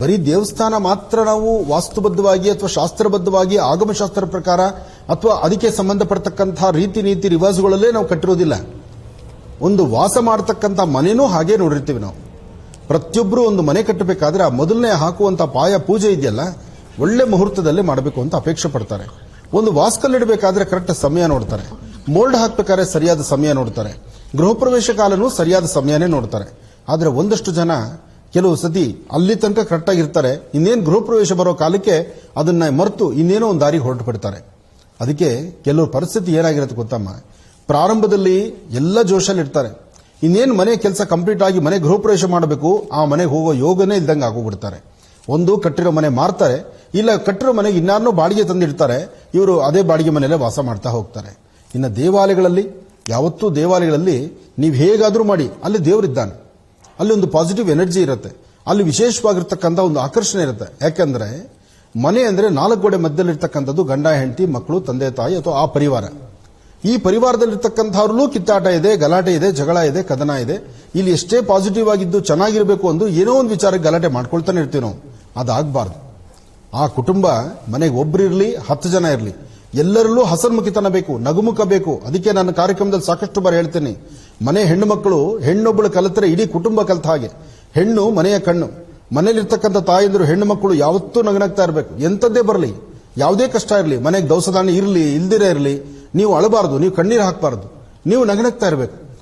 ಬರೀ ದೇವಸ್ಥಾನ ಮಾತ್ರ ನಾವು ವಾಸ್ತುಬದ್ಧವಾಗಿ ಅಥವಾ ಶಾಸ್ತ್ರಬದ್ಧವಾಗಿ ಆಗಮಶಾಸ್ತ್ರ ಪ್ರಕಾರ ಅಥವಾ ಅದಕ್ಕೆ ಸಂಬಂಧಪಟ್ಟತಕ್ಕಂತಹ ರೀತಿ ನೀತಿ ರಿವಾಜುಗಳಲ್ಲೇ ನಾವು ಕಟ್ಟಿರೋದಿಲ್ಲ. ಒಂದು ವಾಸ ಮಾಡತಕ್ಕಂಥ ಮನೆನೂ ಹಾಗೆ ನೋಡಿರ್ತೀವಿ ನಾವು. ಪ್ರತಿಯೊಬ್ಬರು ಒಂದು ಮನೆ ಕಟ್ಟಬೇಕಾದ್ರೆ ಆ ಮೊದಲನೇ ಹಾಕುವಂತ ಪಾಯ ಪೂಜೆ ಇದೆಯಲ್ಲ, ಒಳ್ಳೆ ಮುಹೂರ್ತದಲ್ಲೇ ಮಾಡಬೇಕು ಅಂತ ಅಪೇಕ್ಷೆ ಪಡ್ತಾರೆ. ಒಂದು ವಾಸ್ಕಲ್ಲಿಡಬೇಕಾದ್ರೆ ಕರೆಕ್ಟ್ ಸಮಯ ನೋಡ್ತಾರೆ. ಮೋಲ್ಡ್ ಹಾಕಬೇಕಾದ್ರೆ ಸರಿಯಾದ ಸಮಯ ನೋಡ್ತಾರೆ. ಗೃಹ ಪ್ರವೇಶ ಕಾಲನೂ ಸರಿಯಾದ ಸಮಯನೇ ನೋಡ್ತಾರೆ. ಆದ್ರೆ ಒಂದಷ್ಟು ಜನ ಕೆಲವು ಸತಿ ಅಲ್ಲಿ ತನಕ ಕರೆಕ್ಟ್ ಆಗಿರ್ತಾರೆ, ಇನ್ನೇನು ಗೃಹ ಪ್ರವೇಶ ಬರೋ ಕಾಲಕ್ಕೆ ಅದನ್ನ ಮರೆತು ಇನ್ನೇನೋ ಒಂದು ದಾರಿ ಹೊರಟು ಬಿಡ್ತಾರೆ. ಅದಕ್ಕೆ ಕೆಲವು ಪರಿಸ್ಥಿತಿ ಏನಾಗಿರುತ್ತೆ ಗೊತ್ತಮ್ಮ, ಪ್ರಾರಂಭದಲ್ಲಿ ಎಲ್ಲ ಜೋಶಲ್ಲಿ ಇರ್ತಾರೆ, ಇನ್ನೇನು ಮನೆ ಕೆಲಸ ಕಂಪ್ಲೀಟ್ ಆಗಿ ಮನೆ ಗೃಹ ಪ್ರವೇಶ ಮಾಡಬೇಕು, ಆ ಮನೆಗೆ ಹೋಗೋ ಯೋಗನೇ ಇಲ್ದಂಗೆ ಆಗೋಗ್ಬಿಡ್ತಾರೆ. ಒಂದು ಕಟ್ಟಿರೋ ಮನೆ ಮಾರ್ತಾರೆ, ಇಲ್ಲ ಕಟ್ಟಿರೋ ಮನೆಗೆ ಇನ್ನಾರನ್ನೋ ಬಾಡಿಗೆ ತಂದಿಡ್ತಾರೆ, ಇವರು ಅದೇ ಬಾಡಿಗೆ ಮನೆಯಲ್ಲೇ ವಾಸ ಮಾಡ್ತಾ ಹೋಗ್ತಾರೆ. ಇನ್ನು ದೇವಾಲಯಗಳಲ್ಲಿ, ಯಾವತ್ತೂ ದೇವಾಲಯಗಳಲ್ಲಿ ನೀವು ಹೇಗಾದ್ರೂ ಮಾಡಿ ಅಲ್ಲಿ ದೇವರಿದ್ದಾನೆ, ಅಲ್ಲಿ ಒಂದು ಪಾಸಿಟಿವ್ ಎನರ್ಜಿ ಇರುತ್ತೆ, ಅಲ್ಲಿ ವಿಶೇಷವಾಗಿರ್ತಕ್ಕಂಥ ಒಂದು ಆಕರ್ಷಣೆ ಇರುತ್ತೆ. ಯಾಕೆಂದ್ರೆ ಮನೆ ಅಂದ್ರೆ 4 ಗೋಡೆ ಮಧ್ಯದಲ್ಲಿರ್ತಕ್ಕಂಥದ್ದು ಗಂಡ ಹೆಂಡತಿ ಮಕ್ಕಳು ತಂದೆ ತಾಯಿ ಅಥವಾ ಆ ಪರಿವಾರ. ಈ ಪರಿವಾರದಲ್ಲಿರ್ತಕ್ಕಂಥವ್ರಲ್ಲೂ ಕಿತ್ತಾಟ ಇದೆ, ಗಲಾಟೆ ಇದೆ, ಜಗಳ ಇದೆ, ಕದನ ಇದೆ. ಇಲ್ಲಿ ಎಷ್ಟೇ ಪಾಸಿಟಿವ್ ಆಗಿದ್ದು ಚೆನ್ನಾಗಿರಬೇಕು ಅಂದು ಏನೋ ಒಂದು ವಿಚಾರಕ್ಕೆ ಗಲಾಟೆ ಮಾಡ್ಕೊಳ್ತಾನೆ ಇರ್ತೀವಿ ನಾವು. ಅದಾಗಬಾರ್ದು. ಆ ಕುಟುಂಬ ಮನೆಗೆ ಒಬ್ಬರಿರಲಿ 10 ಜನ ಇರಲಿ, ಎಲ್ಲರಲ್ಲೂ ಹಸನ್ಮುಖಿತನ ಬೇಕು, ನಗುಮುಖ ಬೇಕು. ಅದಕ್ಕೆ ನನ್ನ ಕಾರ್ಯಕ್ರಮದಲ್ಲಿ ಸಾಕಷ್ಟು ಬಾರಿ ಹೇಳ್ತೇನೆ, ಮನೆ ಹೆಣ್ಣು ಮಕ್ಕಳು ಹೆಣ್ಣೊಬ್ಬಳು ಕಲಿತರೆ ಇಡೀ ಕುಟುಂಬ ಕಲಿತ ಹಾಗೆ. ಹೆಣ್ಣು ಮನೆಯ ಕಣ್ಣು. ಮನೆಯಲ್ಲಿರ್ತಕ್ಕಂಥ ತಾಯಂದಿರು ಹೆಣ್ಣು ಮಕ್ಕಳು ಯಾವತ್ತೂ ನಗನಗ್ತಾ ಇರಬೇಕು. ಎಂಥದ್ದೇ ಬರಲಿ, ಯಾವುದೇ ಕಷ್ಟ ಇರಲಿ, ಮನೆಗೆ ದವಸದಾನಿ ಇರಲಿ ಇಲ್ದಿರೇ ಇರಲಿ, ನೀವು ಅಳಬಾರದು, ನೀವು ಕಣ್ಣೀರು ಹಾಕಬಾರದು, ನೀವು ನಗನಗ್ತಾ ಇರಬೇಕು.